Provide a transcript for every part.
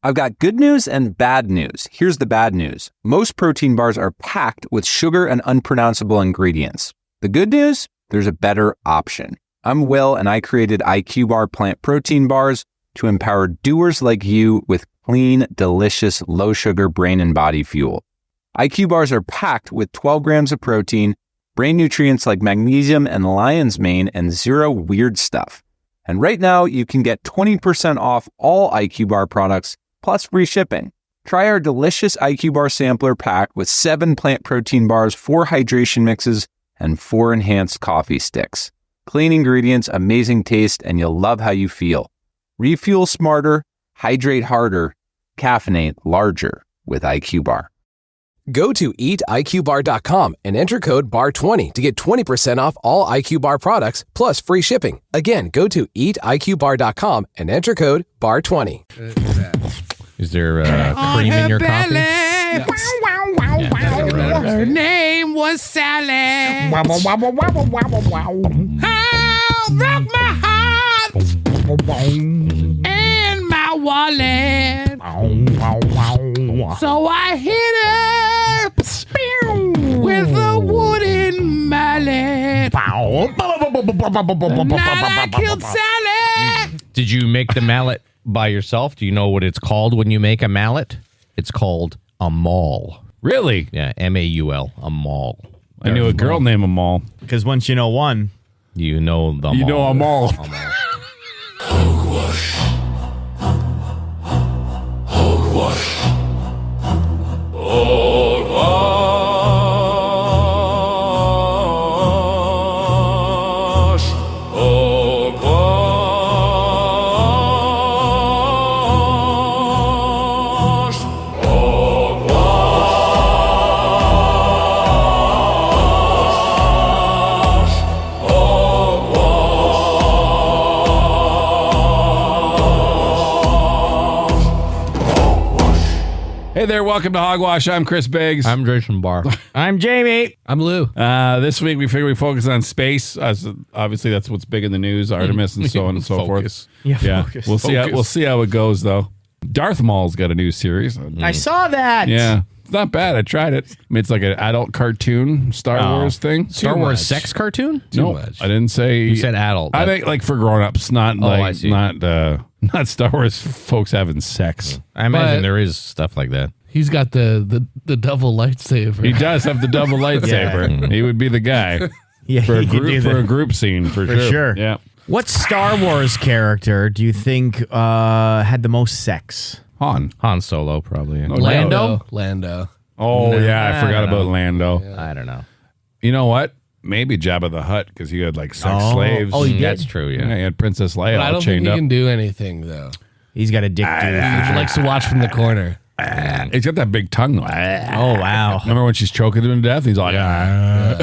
I've got good news and bad news. Here's the bad news. Most protein bars are packed with sugar and unpronounceable ingredients. The good news? There's a better option. I'm Will, and I created IQ Bar plant protein bars to empower doers like you with clean, delicious, low-sugar brain and body fuel. IQ bars are packed with 12 grams of protein, brain nutrients like magnesium and lion's mane, and zero weird stuff. And right now, you can get 20% off all IQ Bar products, plus free shipping. Try our delicious IQ Bar sampler pack with 7 plant protein bars, 4 hydration mixes, and 4 enhanced coffee sticks. Clean ingredients, amazing taste, and you'll love how you feel. Refuel smarter, hydrate harder, caffeinate larger with IQ Bar. Go to eatiqbar.com and enter code BAR20 to get 20% off all IQ Bar products plus free shipping. Again, go to eatiqbar.com and enter code BAR20. Is there cream in your coffee? Yeah. Her name was Sally. How broke my heart and my wallet. So I hit her with a wooden mallet. And I killed Sally. Did you make the mallet by yourself? Do you know what it's called when you make a mallet? It's called a maul. Really? Yeah, M-A-U-L, a maul. I knew a girl named Amal. Because once you know one, you know the you know Amal. Hogwash. Hogwash. Hogwash. Hogwash. Hey there, welcome to Hogwash. I'm Chris Biggs. I'm Jason Barr. I'm Jamie. I'm Lou. This week we figure we focus on space. Obviously, that's what's big in the news, Artemis and so on and so forth. Yeah, Focus. We'll see how it goes though. Darth Maul's got a new series. I saw that. Yeah, it's not bad. I tried it. I mean, it's like an adult cartoon Star Wars thing. Star Wars sex cartoon? No, I didn't say. You said adult. I think like for grown-ups, not I see. not Star Wars folks having sex. I imagine there is stuff like that. He's got the double lightsaber. He does have the double lightsaber. He would be the guy Yeah, for a he could do group that. for a group scene for sure. Yeah. What Star Wars character do you think had the most sex? Han Solo, probably. Lando. Oh yeah, I forgot about Lando. I don't know. You know what? Maybe Jabba the Hutt because he had like sex slaves. Oh, he did? That's true, yeah. Yeah, he had Princess Leia But I all don't think chained he up. can do anything though. He's got a dick dude. He likes to watch from the corner. He's got that big tongue. Though. Oh, wow. Remember when she's choking him to death? He's like, I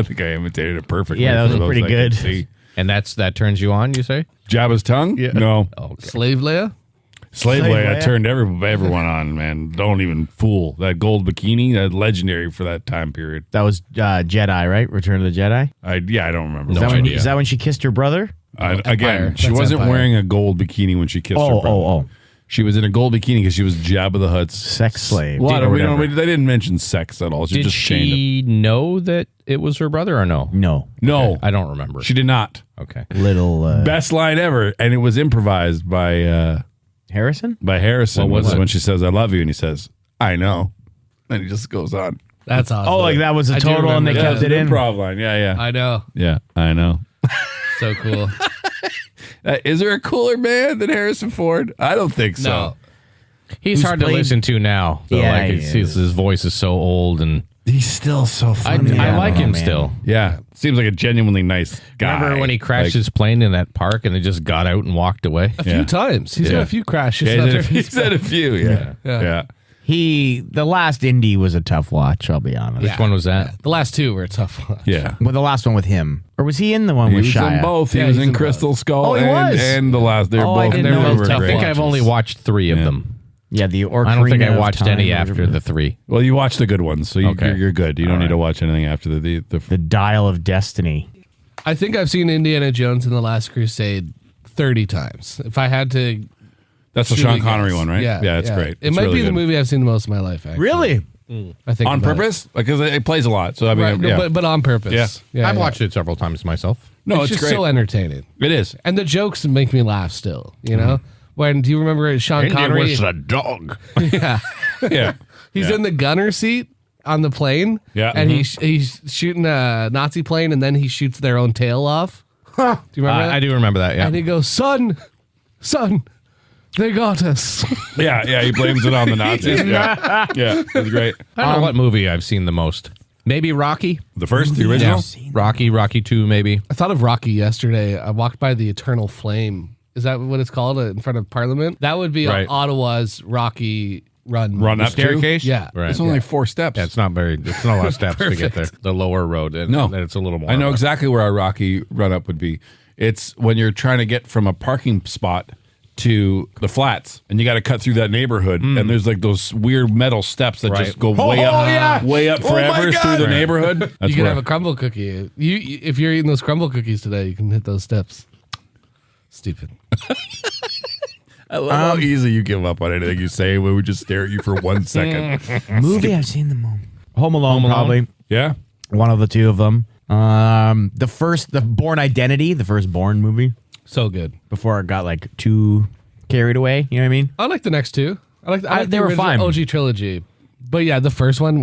think I imitated it perfectly. Yeah, that was for those pretty that can good. see. And that turns you on, you say? Jabba's tongue? Yeah. No. Okay. Slave Leia? Slave Leia Leia? turned everyone on, man. Don't even fool. That gold bikini, that legendary for that time period. That was Jedi, right? Return of the Jedi? I don't remember. Is that when she kissed her brother? Again, she That's wasn't Empire. wearing a gold bikini when she kissed her brother. Oh. She was in a gold bikini because she was Jabba the Hutt's Sex slave. Well, Or we don't, whatever. they didn't mention sex at all. She Did just chained him. she know that it was her brother or no? No. No, I don't remember. she did not. Okay. Little Best line ever, and it was improvised by Harrison? Harrison. What was it? When she says, "I love you," and he says, "I know," and he just goes on. That's awesome. Oh, like that was a I do total and they remember kept that. it in? Improv line. Yeah. I know. Yeah, I know. So cool. Is there a cooler man than Harrison Ford? I don't think so. No. He's hard to listen to now. Though. Yeah, like he his voice is so old, and He's still so I funny. like him man. still. Yeah, seems like a genuinely nice guy. Remember when he crashed Like, his plane in that park and they just got out and walked away? A few times. He's got a few crashes. Yeah, he's had a few. Yeah. The last Indy was a tough watch, I'll be honest. Which one was that? The last two were a tough one. Yeah. Well, the last one with him. Or was he in the one He with was Shia? in both. He Yeah, was he's in in Crystal Skull Oh, he and, was? and the last. They're Oh, both. I didn't They're know both that. I great. think I've only watched 3 of them. Yeah, the Ocarina I don't think I of watched Time, any whatever. after the 3. Well, you watch the good ones, so Okay. you're good. You don't need to watch anything after the The Dial of Destiny. I think I've seen Indiana Jones and the Last Crusade 30 times. If I had to That's the Sean Connery one, right? Yeah, it's great. It It's might really be the good. movie I've seen the most in my life. Actually. Really? I think On about purpose, because it plays a lot. So I it. mean, Right, no, yeah. but on purpose. Yeah. I've watched it several times myself. No, it's just great. so entertaining, It is. and the jokes make me laugh still. You know, when do you remember Sean Connery? a dog. Yeah, Yeah. he's in the gunner seat on the plane. Yeah. and he's shooting a Nazi plane, and then he shoots their own tail off. Do you remember that? I do remember that. Yeah. And he goes, son, they got us. Yeah. He blames it on the Nazis. Yeah. It's great. I don't know what movie I've seen the most. Maybe Rocky. The first, the original. Rocky 2, maybe. I thought of Rocky yesterday. I walked by the Eternal Flame. Is that what it's called in front of Parliament? That would be Right. Ottawa's Rocky Run. Run up Staircase? to? Yeah. Right. It's only 4 steps. Yeah, it's not a lot of steps to get there. The lower road. And No. then it's a little more. I know exactly where our Rocky run up would be. It's when you're trying to get from a parking spot to the flats, and you got to cut through that neighborhood, and there's like those weird metal steps that Right. just go way up forever through the neighborhood. That's You can where- have a crumble cookie. If you're eating those crumble cookies today, you can hit those steps. Stupid. I love how easy you give up on anything you say when we just stare at you for 1 second. Movie I've seen the most. Home Alone, probably. Yeah. One of the two of them. The Born Identity, the first Born movie, So good. before it got like too carried away. You know what I mean? I like the next two. I like They the were original fine. OG trilogy. But yeah, the first one,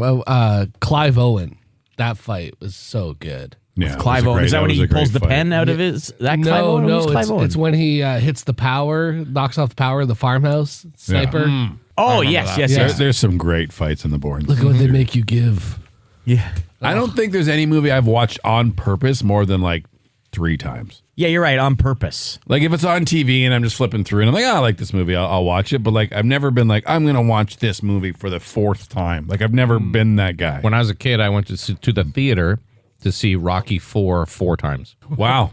Clive Owen. That fight was so good. Yeah. Clive Owen. Is that when he pulls the pen out of his? That Clive Owen? Who's Clive Owen? it's when he hits the power, knocks off the power of the farmhouse sniper. Oh, yes. There's some great fights in the Bourne. Look at what they make you give. Yeah. I don't think there's any movie I've watched on purpose more than like 3 times. Yeah, you're right. On purpose. Like if it's on TV and I'm just flipping through and I'm like, I like this movie, I'll watch it. But like I've never been like, I'm gonna watch this movie for the 4th time. Like I've never been that guy. When I was a kid, I went to the theater to see Rocky 4 times. Wow,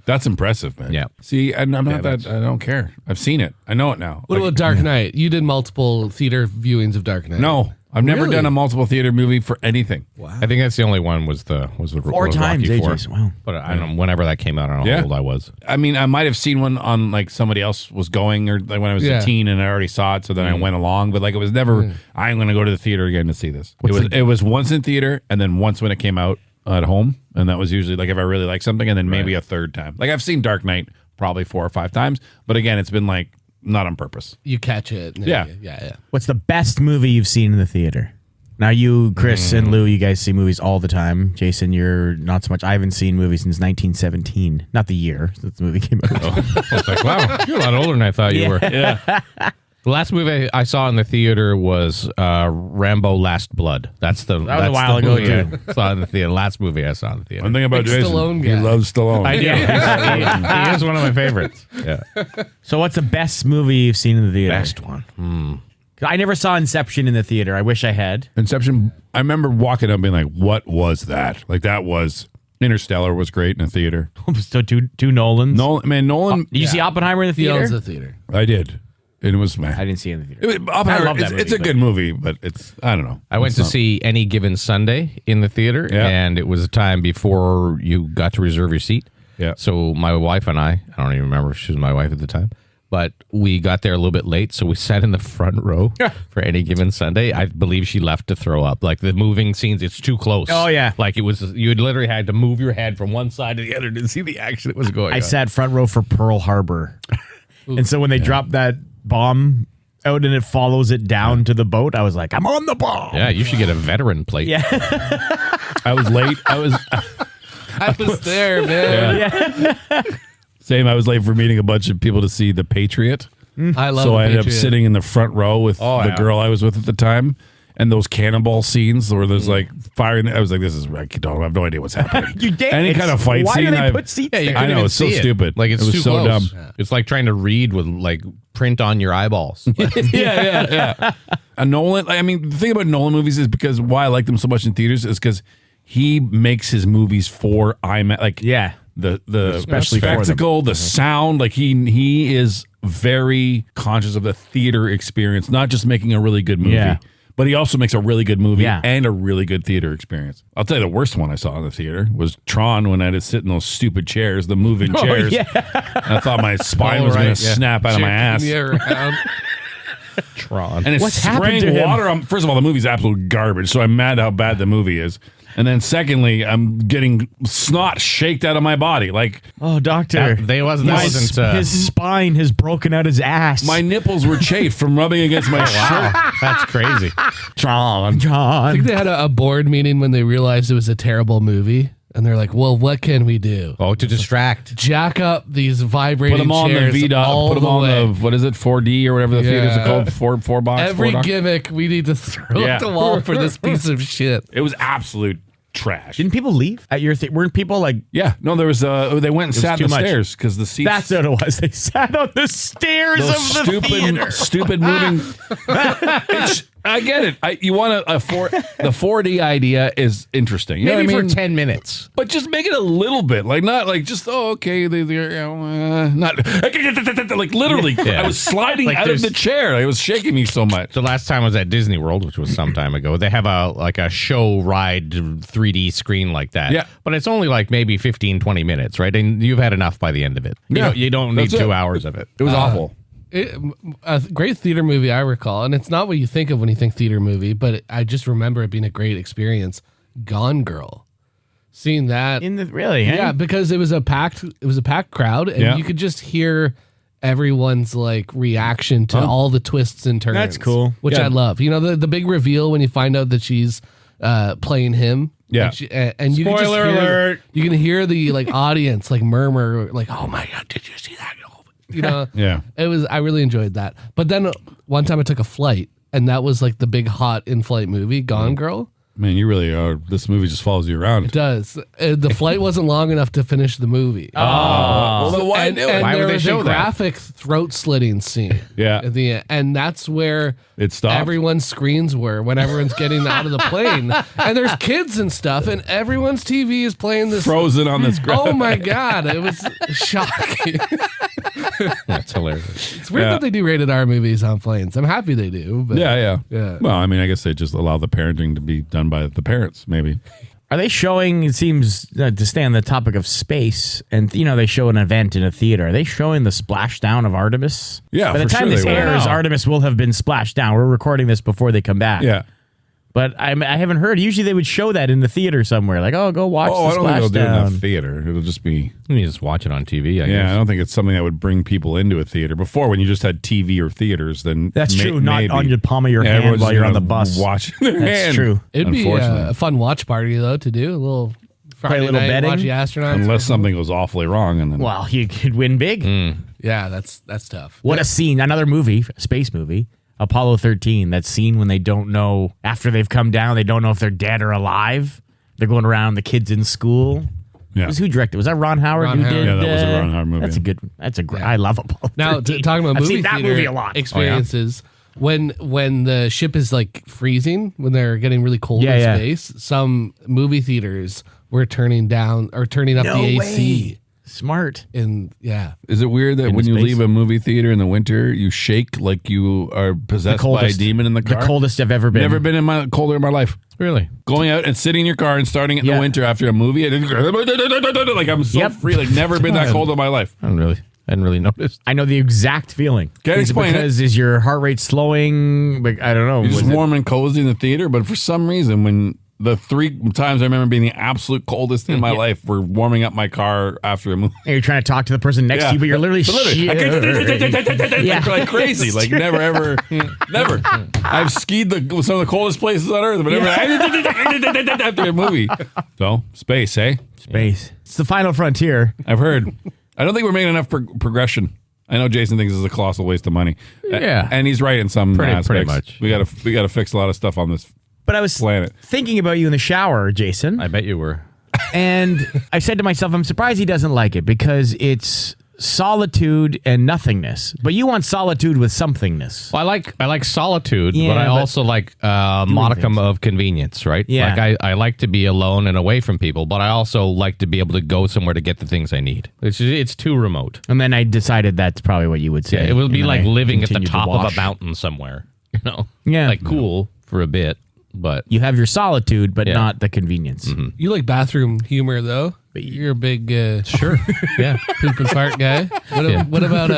that's impressive, man. Yeah. See, and I'm not that. I don't care. I've seen it. I know it now. What about Dark Knight? You did multiple theater viewings of Dark Knight. No, I've never Really? done a multiple theater movie for anything. I think that's the only one was the 4 times, Rocky 4. AJ's. Wow. But I don't know, whenever that came out, I don't know Yeah. how old I was. I mean, I might have seen one on like somebody else was going, or like when I was Yeah. a teen and I already saw it, so then I went along. But like it was never. I'm going to go to the theater again to see this. It was once in theater and then once when it came out at home, and that was usually like if I really like something, and then maybe a 3rd time. Like I've seen Dark Knight probably 4 or 5 times, but again, it's been like not on purpose. You catch it. Yeah. Yeah. What's the best movie you've seen in the theater? Now, you, Chris, and Lou, you guys see movies all the time. Jason, you're not so much. I haven't seen movies since 1917. Not the year that the movie came out. I was like, wow, you're a lot older than I thought you were. Yeah. The last movie I saw in the theater was Rambo: Last Blood. That was a while ago, yeah. Saw in the theater. Last movie I saw in the theater. One thing about Big Jason, Stallone he guy. loves Stallone. I do. He is one of my favorites. Yeah. So what's the best movie you've seen in the theater? Best one. I never saw Inception in the theater. I wish I had. Inception. I remember walking up being like, "What was that?" Like that was Interstellar was great in the theater. So two Nolans. Nolan. Did you see Oppenheimer in the He owns theater? the theater. I did. And it was I man. didn't see it in the theater. Oppenheimer, I love that it's a movie, good movie, but it's I don't know. I went to see Any Given Sunday in the theater, Yeah. and it was a time before you got to reserve your seat. Yeah. So my wife and I don't even remember if she was my wife at the time, but we got there a little bit late, so we sat in the front row for Any Given Sunday. I believe she left to throw up. Like the moving scenes, it's too close. Oh, yeah. Like it was, you literally had to move your head from one side to the other to see the action that was going I on. sat front row for Pearl Harbor. And so when they dropped that bomb out and it follows it down to the boat, I was like, I'm on the bomb. Yeah, you should get a veteran plate. Yeah. I was late. I was there, man. Same. I was late for meeting a bunch of people to see The Patriot. I love So The I ended up Patriot. sitting in the front row with the yeah. girl I was with at the time. And those cannonball scenes where there's like firing. I was like, this is, I have no idea what's happening. You did. Any kind of fight why scene. do they I've- put seats Yeah, you there? I couldn't know, even it's so see it. stupid. Like it's It was too so close. dumb. It's like trying to read with like print on your eyeballs. yeah. A Nolan. I mean, the thing about Nolan movies is because why I like them so much in theaters is because he makes his movies for IMAX. Like, Yeah. the Especially for them. spectacle, the sound. Like he is very conscious of the theater experience, not just making a really good movie, Yeah. but he also makes a really good movie Yeah. and a really good theater experience. I'll tell you the worst one I saw in the theater was Tron when I had to sit in those stupid chairs, the moving chairs. yeah. And I thought my spine was going to snap out of my ass. Tron. And it's What's happened spraying to him? water on. First of all, the movie's absolute garbage, so I'm mad how bad the movie is. And then secondly, I'm getting snot shaked out of my body. Like, Oh, doctor. His spine has broken out his ass. my nipples were chafed from rubbing against my shirt. That's crazy. John. I think they had a board meeting when they realized it was a terrible movie. And they're like, well, what can we do? Oh, to distract. Jack up these vibrating Put them on the chairs V-Dot, all put them the on way. the, what is it, 4D or whatever the theaters are called, four box. Every 4 dock. gimmick we need to throw Yeah. at the wall for this piece of shit. It was absolute trash. Didn't people leave at your weren't people like Yeah, no, there was, they went and sat too in the much. stairs because the seats. that's what it was. They sat on the stairs those of the theater. stupid moving. I get it. You want the 4D idea is interesting. You know Maybe what I mean? for 10 minutes. But just make it a little bit, like not like just okay, not like literally. Yeah. I was sliding Like out of there's- the chair. It was shaking me so much. The last time I was at Disney World, which was some time ago, they have a show ride 3D screen like that. Yeah. But it's only like maybe 15, 20 minutes, right? And you've had enough by the end of it. Yeah. You don't need That's 2 it. hours of it. It was awful. A great theater movie I recall, and it's not what you think of when you think theater movie, but I just remember it being a great experience. Gone Girl. Seeing that. Really? Yeah, because it was a packed crowd, and Yeah. you could just hear everyone's like reaction to all the twists and turns. That's cool. Which Yeah. I love. You know, the big reveal when you find out that she's playing him. Yeah. And you can just Spoiler hear, alert. you can hear the like audience like murmur like, "Oh my god, did you see that?" You know. Yeah. I really enjoyed that. But then one time I took a flight, and that was like the big hot in-flight movie, Gone Girl. Man, you really are. This movie just follows you around. It does. The flight wasn't long enough to finish the movie. Well, then why and do it? and Why would there they was show a that? graphic throat slitting scene. Yeah. At the end. And that's where It stopped? everyone's screens were when everyone's getting out of the plane. And there's kids and stuff, and everyone's TV is playing this. Frozen on this ground. Oh my god! It was shocking. That's hilarious. It's weird Yeah. that they do rated R movies on planes. I'm happy they do. But Yeah. Yeah. Well, I mean, I guess they just allow the parenting to be done by the parents, maybe. Are they showing, it seems, to stay on the topic of space, and, they show an event in a theater. Are they showing the splashdown of Artemis? Yeah, By the for time sure this they will. airs, Artemis will have been splashed down. We're recording this before they come back. Yeah. But I haven't heard. Usually they would show that in the theater somewhere. Like, oh, go watch Oh, I the don't think they'll do it in splashdown. the theater. It'll just be. You just watch it on TV, I Yeah, I guess. don't think it's something that would bring people into a theater. Before, when you just had TV or theaters, then That's true. Not maybe. on your palm of your hand everyone's while you're on gonna the bus. watching their That's hand. true. It'd be Unfortunately. a fun watch party though to do a little Friday little night, betting? watch the astronauts. Unless something goes awfully wrong, and then Well, you could win big. Yeah, that's tough. What a scene. Another movie, a space movie. Apollo 13, that scene when they don't know, after they've come down, they don't know if they're dead or alive. They're going around, the kids in school. yeah. Who directed? Was that Ron Howard Ron who Howard. did? Yeah, that was a Ron Howard movie. That's a great, I love Apollo Now 13. talking about I've movie seen that theater movie a lot. experiences. When the ship is like freezing, when they're getting really cold Yeah, in yeah. space, some movie theaters were turning up the AC. Smart. And yeah, Is it weird that Into when you space. leave a movie theater in the winter, you shake like you are possessed by a demon in the car? The coldest I've ever been. Never been colder in my life. Really? Going out and sitting in your car and starting it in Yeah. the winter after a movie, and like I'm so Yep. free. Like never been that cold in my life. I hadn't really noticed. I know the exact feeling. Can't Is it explain it. because is your heart rate slowing? Like, I don't know. You're just Was it- warm and cozy in the theater, but for some reason, when the 3 times I remember being the absolute coldest in my life were warming up my car after a movie. And you're trying to talk to the person next to you, but you're literally Yeah. Like crazy. Like never, ever, never. I've skied some of the coldest places on earth, but never after a movie. So, space, eh? Space. It's the final frontier. I've heard. I don't think we're making enough progression. I know Jason thinks this is a colossal waste of money. Yeah. And he's right in some aspects. pretty much. We gotta fix a lot of stuff on this But I was planet. thinking about you in the shower, Jason, I bet you were. and I said to myself, I'm surprised he doesn't like it because it's solitude and nothingness. But you want solitude with somethingness. Well, I like solitude, Yeah, but I but also like modicum things. of convenience, right? Yeah. Like I like to be alone and away from people, but I also like to be able to go somewhere to get the things I need. It's too remote. And then I decided that's probably what you would say. Yeah, it would be And like I living at the continued to top of wash. a mountain somewhere. Yeah. Like cool, for a bit, but You have your solitude, but Yeah. not the convenience. You like bathroom humor though. You're a big sure, yeah. poop and fart guy. What about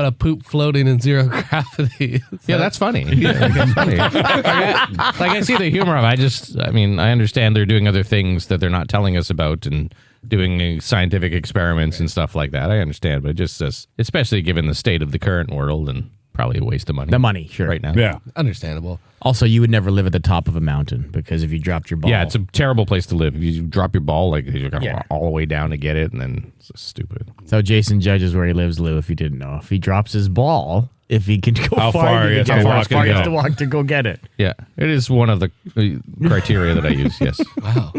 a poop floating in zero gravity? Yeah, that's funny. Yeah, that's funny. Like I see the humor of it. I understand they're doing other things that they're not telling us about and doing scientific experiments and stuff like that. I understand, but it just especially given the state of the current world and probably a waste of money. The money, sure. Right now. Yeah. Understandable. Also, you would never live at the top of a mountain because if you dropped your ball. Yeah, it's a terrible place to live. If you drop your ball, like you got to Yeah. all the way down to get it, and then it's just stupid. So Jason judges where he lives, Lou, if you didn't know. If he drops his ball, if he can go How far, far he he can has get to it. walk How far to he has go. to walk to go get it. Yeah, it is one of the criteria that I use. Yes. Wow.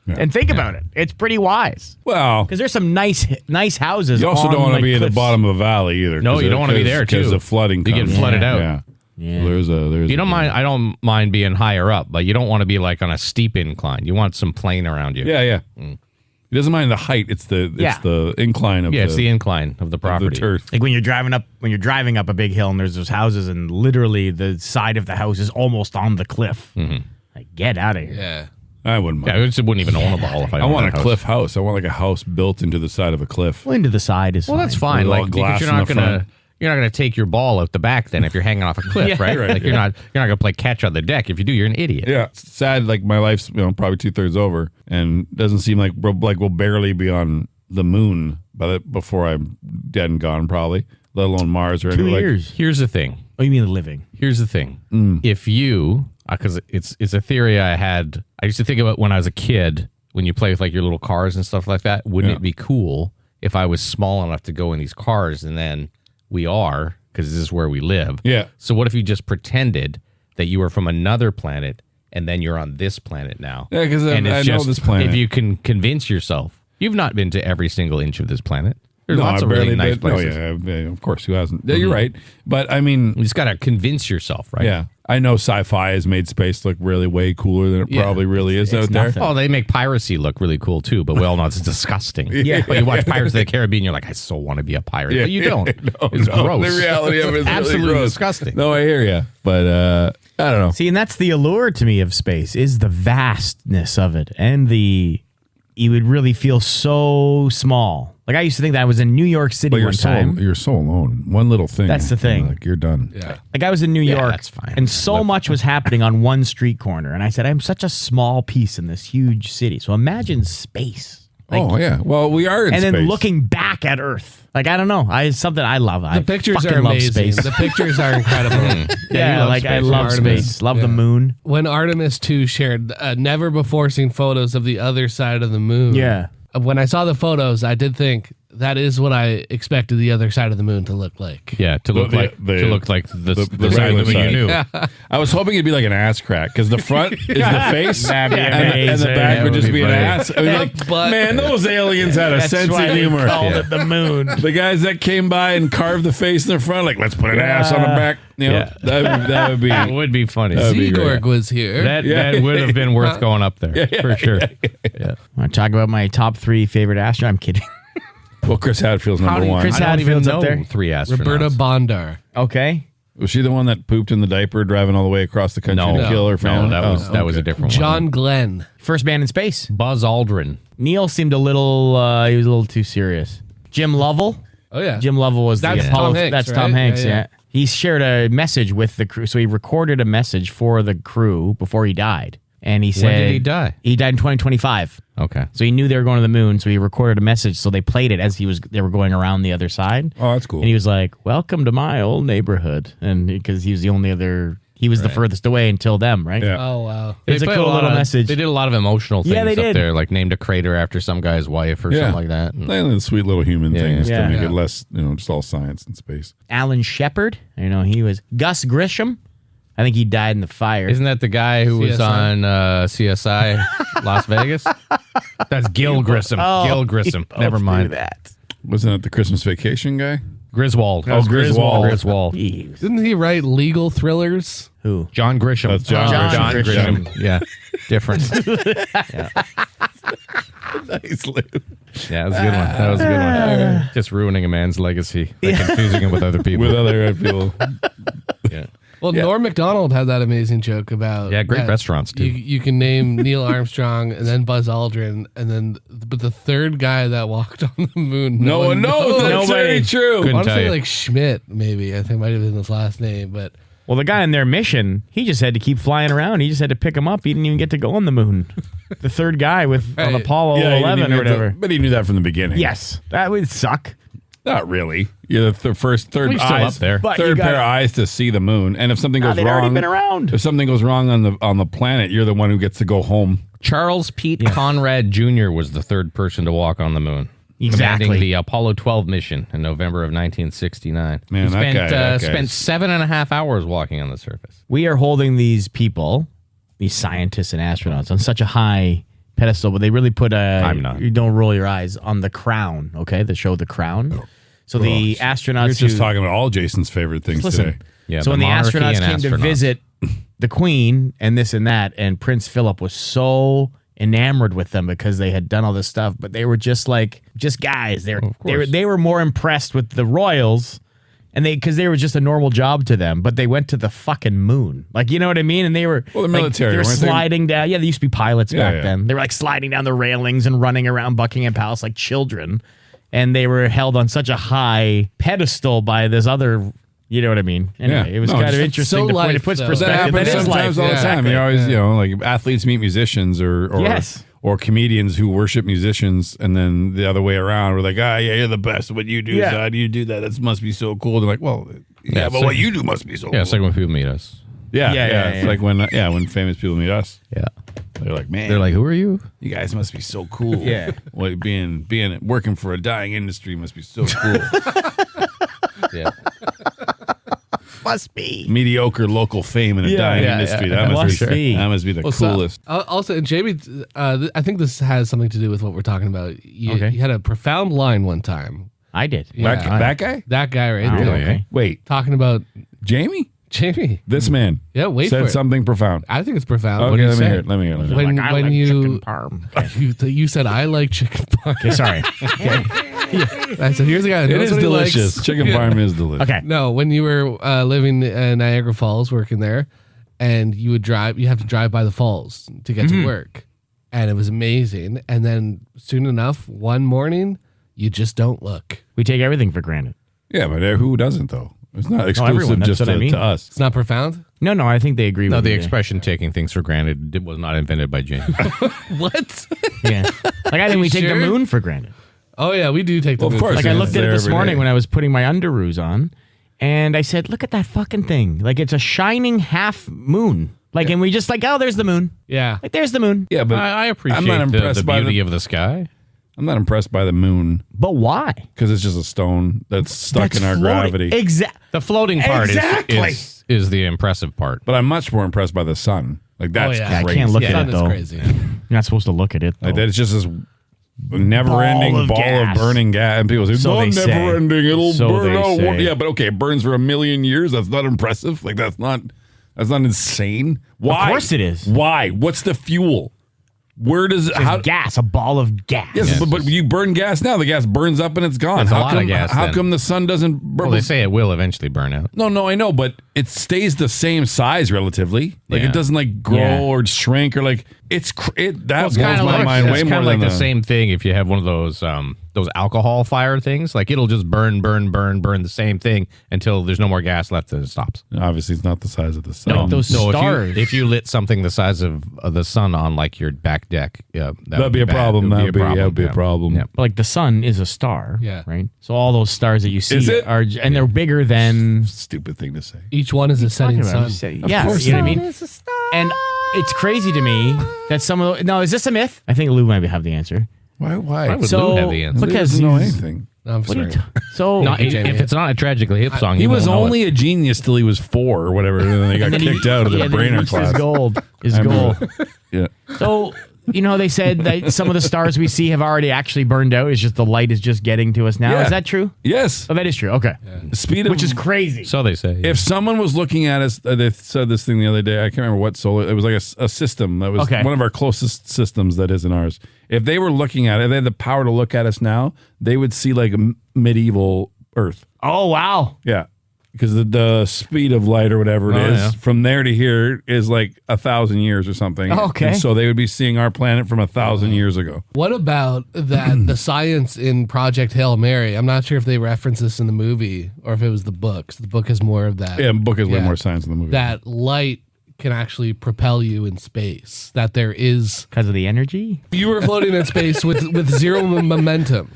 And think about it. It's pretty wise. Well, Because there's some nice houses. you also on, don't want to like, be at the cliffs. bottom of a valley either. No, you don't want to be there too. Because the flooding You get comes. flooded out. Yeah. Yeah. There's You don't mind. I don't mind being higher up, but you don't want to be like on a steep incline. You want some plain around you. Yeah, yeah. He doesn't mind the height. It's the incline of it's the incline of the of property. the turf. Like when you're driving up a big hill and there's those houses and literally the side of the house is almost on the cliff. Like, get out of here. Yeah. I wouldn't mind. Yeah, I just wouldn't even own a ball if I. I owned want a that house. cliff house. I want like a house built into the side of a cliff. Well, into the side is Well, that's fine. With all Like glass because in the front. you're not gonna take your ball out the back then if you're hanging off a cliff, Yeah. right? Right, Like you're not gonna play catch on the deck. If you do, you're an idiot. Yeah, it's sad. Like my life's probably 2/3 over, and doesn't seem like we'll barely be on the moon before I'm dead and gone, probably. Let alone Mars or 2 anything. years. Here's the thing. Oh, you mean the living? Here's the thing. If you, because it's a theory I had. I used to think about when I was a kid. When you play with like your little cars and stuff like that, wouldn't it be cool if I was small enough to go in these cars? And then we are, because this is where we live. Yeah. So what if you just pretended that you were from another planet and then you're on this planet now? Yeah, 'cause And I it's know this planet. If you can convince yourself, you've not been to every single inch of this planet. There's lots I of really barely nice did. places. No, yeah, of course, who hasn't? Yeah, you're right. But I mean, You just got to convince yourself, right? yeah, I know sci-fi has made space look really way cooler than it Yeah. probably really is out there. nothing. Oh, they make piracy look really cool too, but we all know it's disgusting. Yeah. But you watch Pirates of the Caribbean, you're like, I so want to be a pirate. But you don't. It's gross. The reality of it is Absolutely really gross. disgusting. No, I hear you, but I don't know. See, and that's the allure to me of space is the vastness of it and you would really feel so small. Like I used to think that I was in New York City But one time. you're so alone. One little thing. That's the thing. Like you're done. Yeah. Like I was in New York, that's fine. and so much was happening on one street corner, and I said, "I'm such a small piece in this huge city." So imagine space. Like, Oh yeah. Well, we are in and space. then looking back at Earth. Like I don't know, it's something I love. The pictures are love amazing. space. The pictures are incredible. Yeah, love like I space. love Artemis. space. Love the Yeah. moon. When Artemis 2 shared never before seen photos of the other side of the moon. Yeah. When I saw the photos, I did think that is what I expected the other side of the moon to look like. Yeah, to look like the side regular of the moon you side. knew. I was hoping it'd be like an ass crack because the front is the face That'd be and the amazing. back That would would just be be an funny. ass. I mean, like, But- man, those aliens had a That's sense why of they humor. called it the moon. The guys that came by and carved the face in the front, like, let's put an ass on the back. You know, Yeah. that would be. That would be funny. That'd be great. Seagorg was here. That would have been worth going up there for sure. Yeah. Want to talk about my top 3 favorite astronauts? I'm kidding. Well, Chris Hadfield's number one. Chris I don't even Hadfield's know up there? 3 astronauts. Roberta Bondar. Okay. Was she the one that pooped in the diaper driving all the way across the country to kill her family? No, that was a different one. John Glenn. First man in space. Buzz Aldrin. Neil seemed a little, he was a little too serious. Jim Lovell. Oh, yeah. Jim Lovell was That's the Tom Apollo. Hanks, That's right? Tom Hanks, Yeah, yeah. yeah. He shared a message with the crew. So he recorded a message for the crew before he died. And he said... did he die? He died in 2025. Okay. So he knew they were going to the moon, so he recorded a message. So they played it as they were going around the other side. Oh, that's cool. And he was like, "Welcome to my old neighborhood," and because he was the only other, he was the furthest away until them, right? Yeah. Oh, wow. It's a played cool lot little of- message. They did a lot of emotional things Yeah, they up did. there, like named a crater after some guy's wife or something like that. And- The sweet little human things yeah. to make Yeah. it less, just all science and space. Alan Shepard, he was Gus Grisham. I think he died in the fire. Isn't that the guy who was CSI? on CSI Las Vegas? That's Gil Grissom. Gil Grissom. Never mind. that. Wasn't it the Christmas Vacation guy? Griswold. Oh, Griswold. Griswold. Jeez. Didn't he write legal thrillers? Who? John Grisham. That's John John Grisham. Grisham. Yeah. Different. Nice, Lou. Yeah, that was a good one. That was a good one. Just ruining a man's legacy by confusing him with other people. With other people. Yeah. Well, Norm Macdonald had that amazing joke about great that restaurants too. You can name Neil Armstrong and then Buzz Aldrin but the third guy that walked on the moon. No one knows. That's very true. Couldn't I want to tell say you. like Schmidt, maybe. I think might have been his last name, but Well, the guy in their mission, he just had to keep flying around. He just had to pick him up. He didn't even get to go on the moon. The third guy on Right. Apollo he didn't 11 even or get to- whatever. but he knew that from the beginning. Yes, that would suck. Not really. You're the third He's still eyes up there. But you third gotta- pair of eyes to see the moon. And if something goes they'd already wrong, been around. if something goes wrong on the planet, you're the one who gets to go home. Charles Pete Conrad Jr. was the third person to walk on the moon. Exactly. Commanding the Apollo 12 mission in November of 1969. Man, he that spent, guy- that spent guy's- 7.5 hours walking on the surface. We are holding these people, these scientists and astronauts, on such a high pedestal, but they really put I'm not. You don't roll your eyes on The Crown, okay? The show The Crown. So the astronauts You're just who- talking about all Jason's favorite things Listen, today. Yeah, so the when the monarchy astronauts and came to astronauts. visit the Queen and this and that, and Prince Philip was so enamored with them because they had done all this stuff, but they were just guys. They were more impressed with the royals, and because they were just a normal job to them. But they went to the fucking moon, like, you know what I mean? And they were Well, the military, They were weren't they? sliding down. Yeah, they used to be pilots Yeah, back yeah. then. They were like sliding down the railings and running around Buckingham Palace like children, and they were held on such a high pedestal by this other. You know what I mean? Anyway, Yeah. it was No, kind of it's interesting. so to point. life, It puts though. That perspective. happens That is sometimes life. all the Yeah. time. Exactly. You always, like athletes meet musicians or Yes. or comedians who worship musicians, and then the other way around, we're like, yeah, you're the best. What you do, Yeah. how do you do that? That must be so cool. They're like, well, yeah, but so- what you do must be so Yeah, cool. it's like when people meet us. Yeah, Yeah, It's yeah. like when famous people meet us, Yeah. they're like, man, They're like, who are you? you guys must be so cool. Yeah. What being working for a dying industry must be so cool. Yeah. Must be. Mediocre local fame in a dying yeah, industry. yeah. That Must be. That must be the Well, so- coolest. also, and Jamie, I think this has something to do with what we're talking about. You Okay. had a profound line one time. I did. Yeah. That guy? That guy right Oh, there, okay. Wait, talking about Jamie? Jamie. This man Yeah, wait said for it. something profound. I think it's profound. Okay, what did he let me say? hear it. Let me hear it. When, I when like you chicken parm. you said I like chicken parm. Okay, sorry. I said here's a guy that It knows is what he likes. delicious. Chicken parm is delicious. Okay. No, when you were living in Niagara Falls, working there, and you would drive, you have to drive by the falls to get to work, and it was amazing. And then soon enough, one morning, you just don't look. We take everything for granted. Yeah, but who doesn't though? It's not exclusive everyone. That's just what I mean. to us. It's not profound. No, I think they agree No, with the you. expression taking things for granted was not invented by James. What? Yeah. Like, I think we take sure? the moon for granted. Oh yeah, we do take the Well, of moon course. for Like, I Yeah, looked it's at it there this every morning day. when I was putting my underoos on, and I said, look at that fucking thing. Like, it's a shining half moon. Like, and we just like, oh, there's the moon. Yeah. Like, there's the moon. Yeah, but I appreciate I'm not impressed the by beauty of the sky. I'm not impressed by the moon But why? because it's just a stone that's stuck in our gravity. Exactly. The floating part Exactly. is the impressive part. But I'm much more impressed by the sun. Like that's yeah. I crazy. can't look Yeah, at it, that's though. crazy. You're not supposed to look at it, though. Like that, it's just this never-ending Ball of ball gas. of burning gas, and people say, So "Oh, they say. never-ending. It'll So burn they out." say. Yeah, but okay, it burns for 1,000,000 years. That's not impressive. Like that's not insane. Why? course it is. Why? What's the fuel? Where does how? gas, a ball of gas. Yes, but you burn gas now. The gas burns up and it's gone. That's a How lot of come? gas, How then. come the sun doesn't burn? Well, they say it will eventually burn out. No, I know, but it stays the same size relatively. Like Yeah. it doesn't like grow Yeah. or shrink or like that blows kinda my like- mind way it's more kinda than like the same thing if you have one of those alcohol fire things. Like it'll just burn the same thing until there's no more gas left and it stops. Obviously, it's not the size of the sun. Like those No, stars. if you lit something the size of the sun on like your back deck, yeah, That'd be a bad. problem. It would That'd be a yeah. problem. Yeah. But like the sun is a star. Yeah. Right? So all those stars that you see Is it? are, and they're bigger than. Stupid thing to say. Each one is a setting sun. Yeah, course you know what I not. mean? And it's crazy to me that some of the, no, is this a myth? I think Lou might have the answer. Why? Why would So- Lou have the answer? Look- He because doesn't know he's- anything. No, I'm What are you sorry. so Not, if Jamie. it's not a tragically hip song, He you was won't know only it. a genius till he was 4 or whatever, and then they got then he- kicked out of the yeah, then he brainer reached class. His gold. His I goal. remember. Yeah. So, you know, they said that some of the stars we see have already actually burned out. It's just the light is just getting to us now. Yeah. Is that true? Yes. Oh, that is true. Okay. Speed of Which is crazy. So they say. If someone was looking at us, they said this thing the other day. I can't remember what solar. It was like a system that was Okay. one of our closest systems that isn't ours. If they were looking at it, they had the power to look at us now. They would see like a medieval Earth. Oh, wow. Yeah, because the speed of light or whatever it is from there to here is like 1,000 years or something. Okay. And so they would be seeing our planet from 1,000 years ago. What about that? The science in Project Hail Mary. I'm not sure if they reference this in the movie or if it was the books. The book has more of that. Yeah, the book has way more science than the movie. That light can actually propel you in space. That there is Because of the energy? you were floating in space with zero momentum,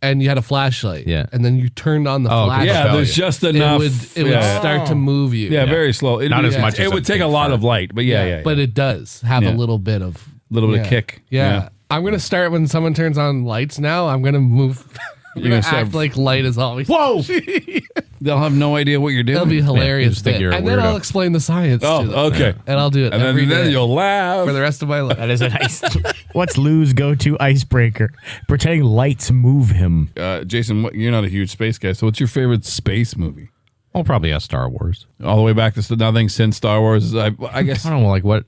and you had a flashlight. Yeah. and then you turned on the flashlight. yeah, there's just enough. It would start to move you. Yeah, very slow. Not as much It as would a take a big lot fart. of light, but yeah. But it does have a little bit of kick. Yeah. I'm gonna start when someone turns on lights. Now I'm gonna move. You're gonna gonna act start- like light is always. Whoa! They'll have no idea what you're doing. It'll be hilarious. just think bit. you're a And then I'll weirdo. explain the science. Oh, to them. okay. And I'll do it And every then day you'll laugh. for the rest of my life. That is a nice. What's Lou's go-to icebreaker? Pretending lights move him. Jason, you're not a huge space guy, so what's your favorite space movie? Well, probably a Star Wars. All the way back to nothing since Star Wars. I guess. I don't know, like what.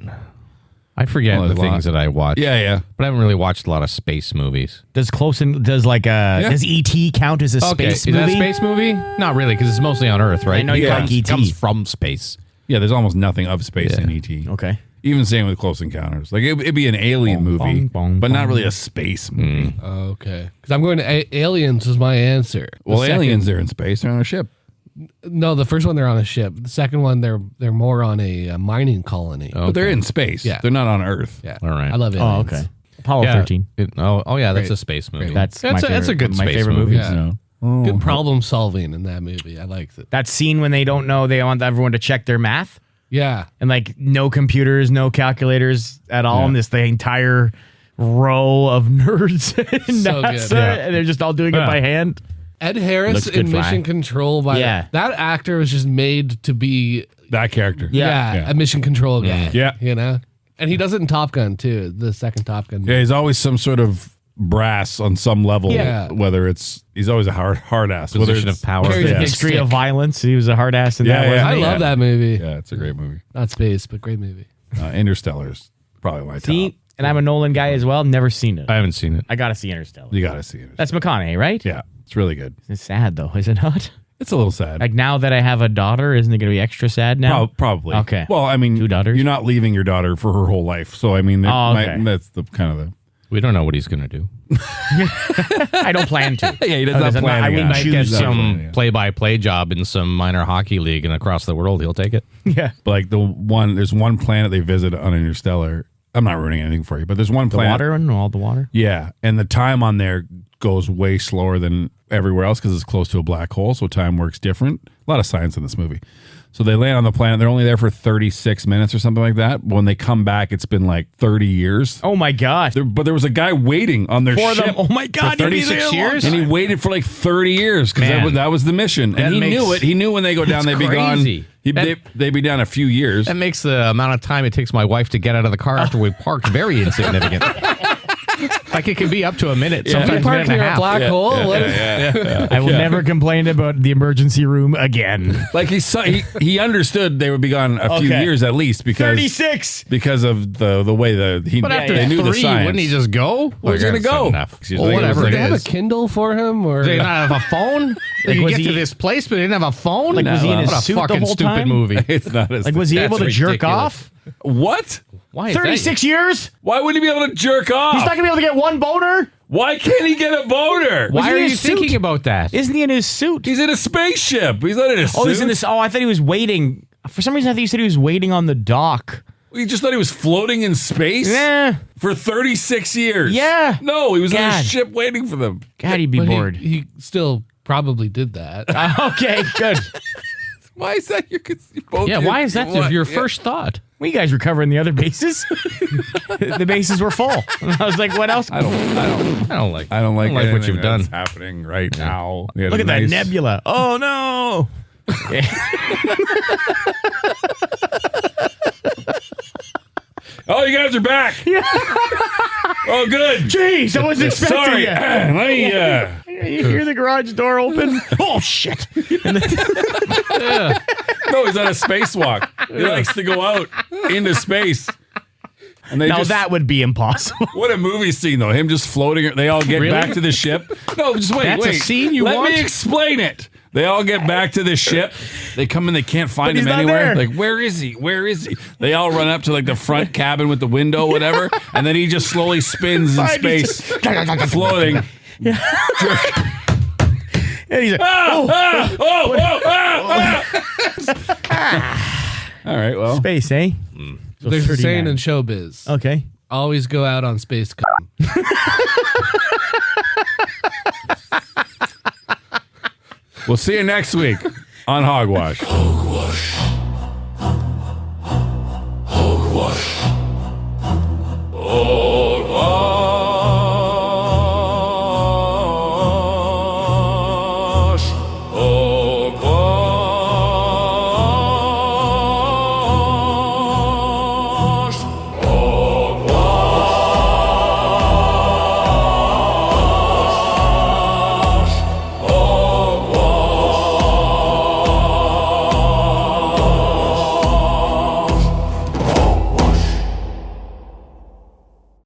I forget Well, the there's a things lot. that I watch. Yeah. But I haven't really watched a lot of space movies. Does does ET count as a space is movie? that a space movie? Not really, because it's mostly on Earth, right? I know you Yeah. like It ET. comes from space. Yeah, there's almost nothing of space in E.T. Okay. Even same with Close Encounters. Like it'd be an alien movie, bong, bong, but not bong. really a space movie. Okay. Because I'm going to Aliens is my answer. The Well, second- aliens, they're in space. They're on a ship. No, the first one they're on a ship. The second one they're more on a mining colony. But they're in space. Yeah. They're not on Earth. Yeah. All right. I love Oh, aliens. okay. Apollo Yeah. 13. Yeah, that's Great. a space movie. That's that's my a good my space favorite movie. movie. Yeah. Good problem solving in that movie. I liked it. That scene when they don't know, they want everyone to check their math. Yeah. And like no computers, no calculators at all. And the entire row of nerds in So NASA, good. Yeah. and they're just all doing it by hand. Ed Harris Looks in good, Mission Fry. Control. That actor was just made to be That character. a Mission Control guy. Yeah. You know? And he does it in Top Gun too, the second Top Gun. Yeah, he's always some sort of brass on some level. Yeah. Whether he's always a hard ass. Whether Position it's- of power. Carries a Yeah. big History stick. of Violence. He was a hard ass in Yeah, that. yeah. Wasn't I he? love that movie. Yeah, it's a great movie. Not space, but great movie. Interstellar's probably my top. See, and I'm a Nolan guy as well. Never seen it. I haven't seen it. I gotta see Interstellar. You gotta see it. That's McConaughey, right? Yeah, it's really good. It's sad though, is it not? It's a little sad. Like now that I have a daughter, isn't it gonna be extra sad now? Probably. Okay. Well, I mean, 2 daughters? you're not leaving your daughter for her whole life, so I mean, okay. that's the kind of the. We don't know what he's going to do. I don't plan to. Yeah, he does Oh, not there's a- plan. I to would go. choose Get He's not some planning, yeah. play-by-play job in some minor hockey league and across the world. He'll take it. Yeah. But like there's one planet they visit on Interstellar. I'm not ruining anything for you, but there's one The planet. water and all the water. Yeah, and the time on there goes way slower than everywhere else because it's close to a black hole, so time works different. A lot of science in this movie. So they land on the planet. They're only there for 36 minutes or something like that. When they come back, it's been like 30 years. Oh my god. But there was a guy waiting on their For ship them. Oh my god. For you'd be 36 there a long years? time. and he waited for like 30 years because Man. that was the mission. That And he makes- knew it. He knew when they go down, they'd be crazy. gone. They'd be down a few years. That makes the amount of time it takes my wife to get out of the car after we parked very insignificant. Like it can be up to a minute. You Sometimes park minute and near a a half. black hole? What is- I will never complain about the emergency room again. Like he understood they would be gone a few Okay. years at least because 36. because of the way But after they knew the 3, science. wouldn't he just go? Where's he gonna go? Enough. Excuse Well, me. whatever Did it they have a is. Kindle for him? Or Did they not have a phone? Like, you was get he- to this place, but they didn't have a phone? Like, was he in his What a suit the fucking whole stupid time? movie. It's not as Like, was he That's able to jerk ridiculous. off? what? Why is that? 36 years? Why wouldn't he be able to jerk off? He's not gonna be able to get one boner? Why can't he get a boner? Why he are in you his suit? thinking about that? Isn't he in his suit? He's in a spaceship. He's not in a suit. Oh, he's in this. Oh, I thought he was waiting. For some reason, I thought you said he was waiting on the dock. You just thought he was floating in space Yeah. for 36 years. Yeah. No, he was in a God. ship waiting for them. God, he'd be But bored. he still probably did that. Okay, good. Why is that your? Both Yeah, your- why is that what? your Yeah. first thought? Well, you guys were covering the other bases. The bases were full. I was like, what else? I don't like I don't like what anything you've done. that's happening right now. We had Look a at that nice- nebula. Oh, no. Oh, you guys are back. Oh, good. Jeez, I wasn't expecting Sorry. you. Let me. You hear the garage door open? Oh, shit. No, he's on a spacewalk. He likes to go out into space. And they Now just, that would be impossible. what a movie scene, though. Him just floating. They all get Really? back to the ship. No, just wait. That's a wait. scene you Let want? me explain it. They all get back to the ship. They come in, they can't find he's him not anywhere. there. Like, where is he? Where is he? They all run up to like the front cabin with the window, whatever, and then he just slowly spins in space, floating. And he's like, All right, well, space, eh? So There's a 39. saying in showbiz. Okay. Always go out on space. we'll see you next week on Hogwash. Hogwash.